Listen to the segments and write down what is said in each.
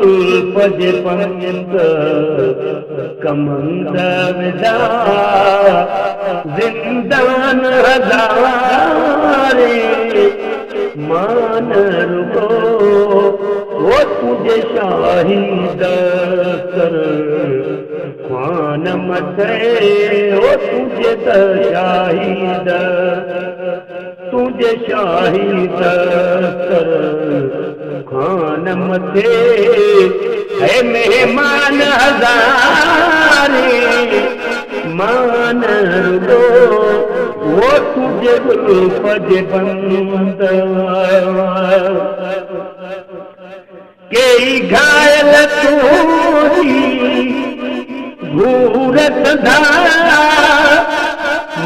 जुल्फ जे पंत कमंद विदा जिंदान हज़ारे मान रुगो वो तुझे शाहिद कर ख्वान मथे वो तुझे शाहिद तुझे शाहिद कर ख्वान मथे है मेहमान हज़ारे मान रुगो वो तुझे जुल्फ जे बंद कई घायल तूरी घूर सदा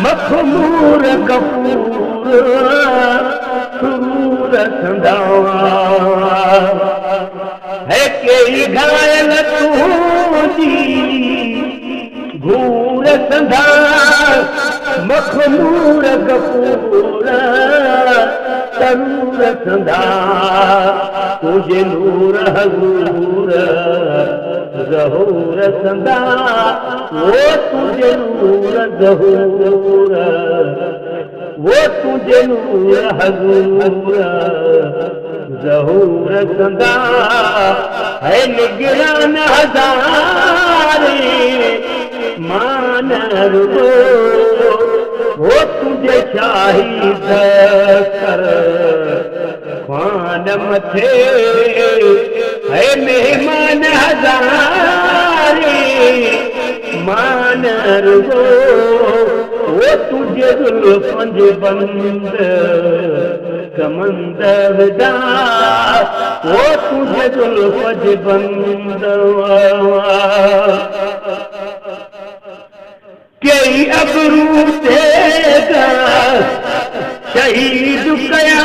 मखमूर गफूर सूर सदा है कई घायल तूरी घूर सदा मखमूर गफूर तरूर सदा तुझे नूर हजूर ज़हूर सदा वो तुझे नूर ज़हूर वो तुझे नूर हजूर ज़हूर सदा है निगरान हज़ारे मान रुगो वो तुझे शाहिद कर ख्वान मथे है मेहमान हज़ारे मान रुगो वो तुझे जुल्फ़न जे बंद कमंद विदा वो तुझे जुल्फ़ जे बंद कई अबरू तेगा शहीद कया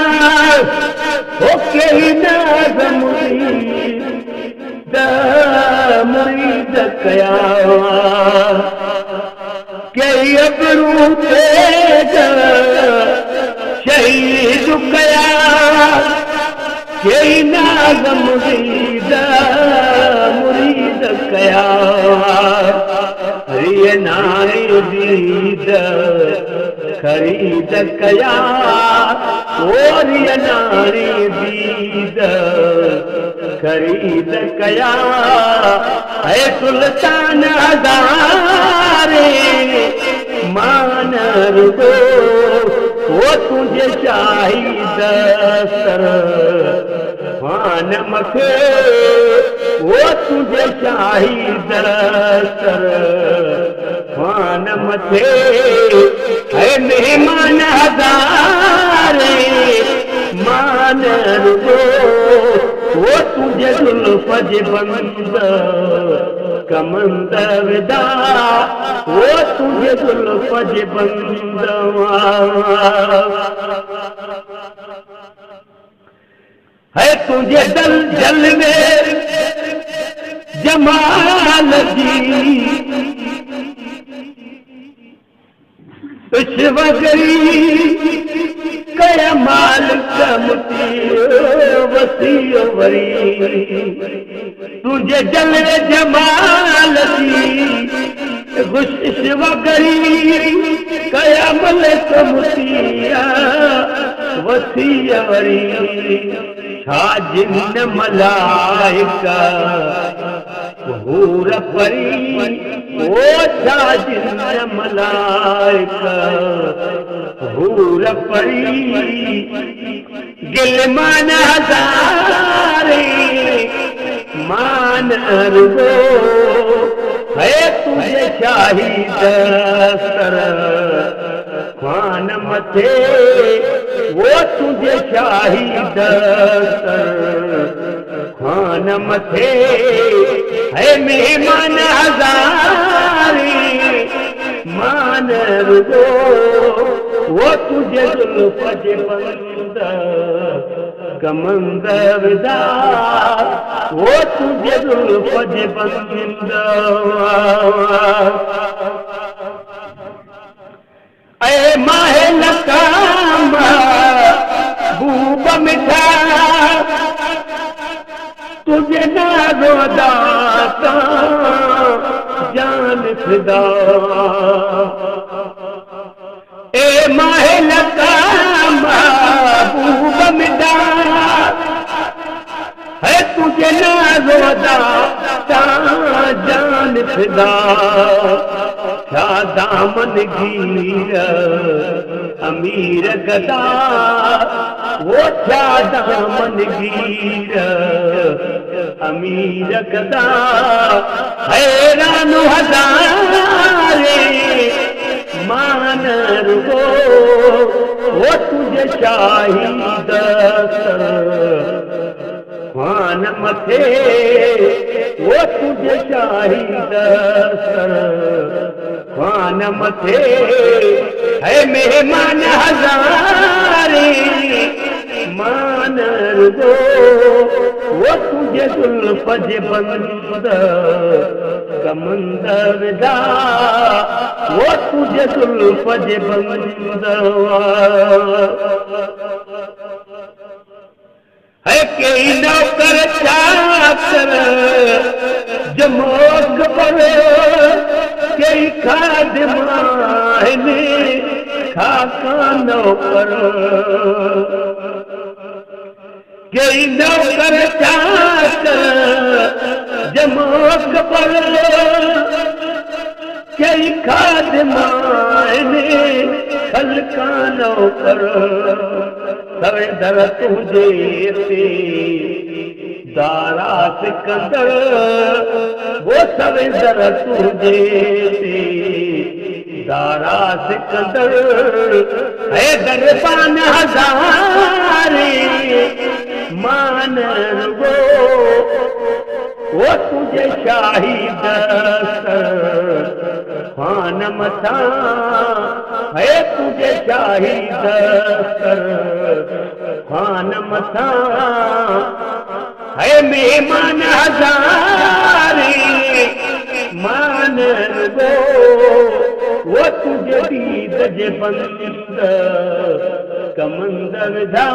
वो कई नाज़ मुरीद कया कई अबरू तेगा शहीद कया कई नाज़ मुरीद कया हरिय नारी दीद खरीद कया ओरिय नारी दीद खरीद कया है सुल्तान हज़ारे मान रुगो वो तुझे शाहिद कर ख्वान मथे वो तुझे शाहिद कर ख्वान मथे है मेहमान हज़ारे मान रुगो वो तुझे जुल्फ़ जे बंद कमंद विदा वो तुझे जुल्फ़ जे बंद है तुझे दल जलवे जमाल जी विश्वगरी कया माल कमती वसी वरी तुझे जलवे जमाल जी विश्वगरी कया मल कमती वसी वरी छाजिन मलाइका हूर परी ओ छाजिन मलाइका हूर परी गिलमान हज़ारे मान रुगो है तुझे शाहिद कर ख्वान मथे वो तुझे शाहिद कर ख्वान मथे है मेहमान हज़ारे मान रुगो वो तुझे जुल्फ़ जे बंद कमंद विदा वो तुझे जुल्फ़ जे बंद ऐ माहे नकाम बूब मिठा तुझे नाज़ो अदा जान फिदा ए माहे लका महबूब मिदा है तुझे नाज़ो अदा जान फिदा क्या दामन गीर अमीर गदा वो क्या दामन गीर अमीर गदा हैरान हजारे मानर वो तुझे शाहिद ख्वान मथे वो तुझे शाहिद ख्वान मथे है मेहमान हजारे मानर वो तुझे जुल्फ़ जे बंद कमंदर दा वो तुझे जुल्फ़ जे बंद है कई नौकर चाकर जमोक पर कई खादिमाने खाका नौकर कई नौकर चाकर जमोक पर कई खादिमाने खलका नौकर सवे दर तुझे ते दारा सिकंदर वो सवे दर तुझे ते दारा सिकंदर है दरबान हजारे मानर वो तुझे शाहिद ख्वान मथा है तुझे शाहिद ख्वान मथा है मेहमान हजारे मानर वो तुझे दीद जे बंद कमंदर दा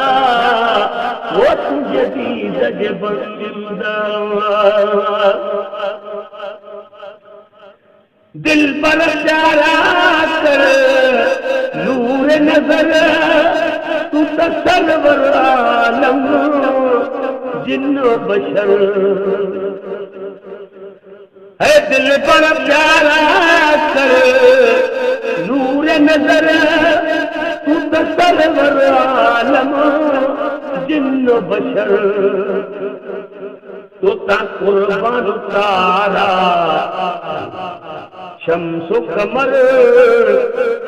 वो तुझे दीद जे बंद दिल पर प्यारा कर नूर नजर तू तसव्वुर आलम जिन्नो बशर है दिल पर प्यारा कर नूर नजर तू तसव्वुर आलम जिन्नो बशर तो ता कुर्बान तारा शम्सो कमर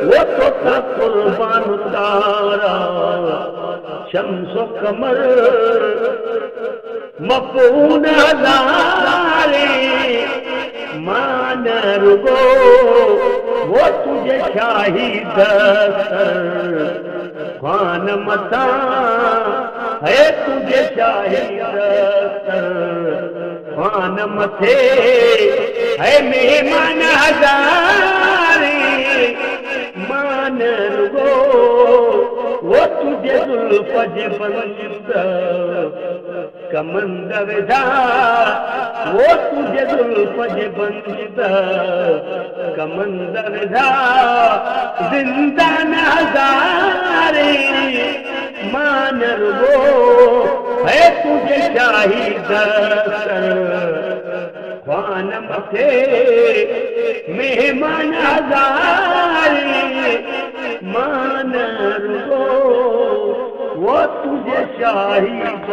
वो तो ता कुर्बान तारा शम्सो कमर मफून हजारे मानर वो तुझे शाहिद ख्वान मथा है तुझे शाहिद ख्वान मथे है मेहमान हजारे मानर वो तुझे जुल्फ़ जे बंद कमंदर दा वो तुझे जुल्फ़ जे बंद कमंदर दा जिंदान हजारे मानर है तुझे शाहिद ख्वान मथे मेहमान हजारे मानर वो तुझे शाहिद